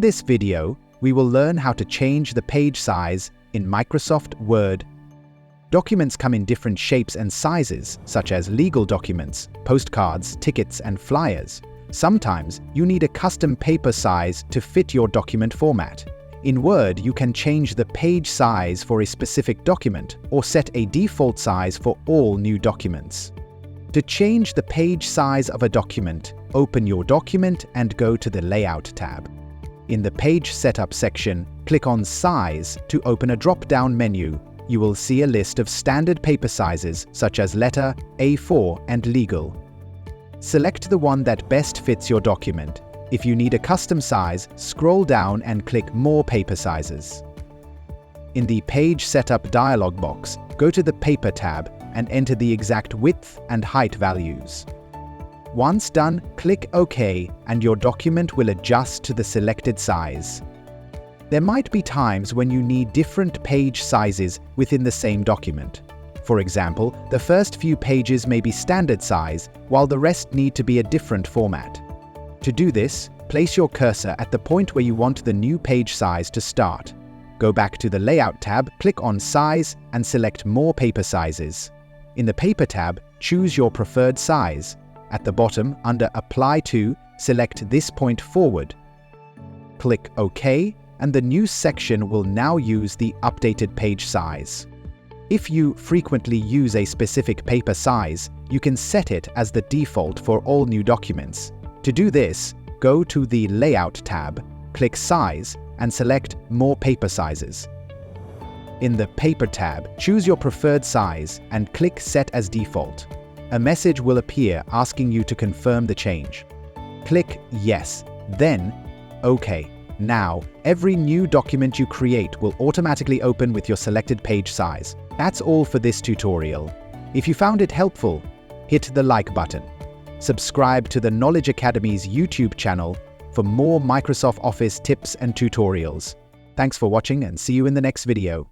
In this video, we will learn how to change the page size in Microsoft Word. Documents come in different shapes and sizes, such as legal documents, postcards, tickets, and flyers. Sometimes you need a custom paper size to fit your document format. In Word, you can change the page size for a specific document or set a default size for all new documents. To change the page size of a document, open your document and go to the Layout tab. In the Page Setup section, click on Size to open a drop-down menu. You will see a list of standard paper sizes such as letter, A4, and legal. Select the one that best fits your document. If you need a custom size, scroll down and click More Paper Sizes. In the Page Setup dialog box, go to the Paper tab and enter the exact width and height values. Once done, click OK and your document will adjust to the selected size. There might be times when you need different page sizes within the same document. For example, the first few pages may be standard size, while the rest need to be a different format. To do this, place your cursor at the point where you want the new page size to start. Go back to the Layout tab, click on Size, and select More Paper Sizes. In the Paper tab, choose your preferred size. At the bottom, under Apply To, select this point forward. Click OK, and the new section will now use the updated page size. If you frequently use a specific paper size, you can set it as the default for all new documents. To do this, go to the Layout tab, click Size, and select More Paper Sizes. In the Paper tab, choose your preferred size and click Set as Default. A message will appear asking you to confirm the change. Click Yes, then OK. Now, every new document you create will automatically open with your selected page size. That's all for this tutorial. If you found it helpful, hit the like button. Subscribe to the Knowledge Academy's YouTube channel for more Microsoft Office tips and tutorials. Thanks for watching and see you in the next video.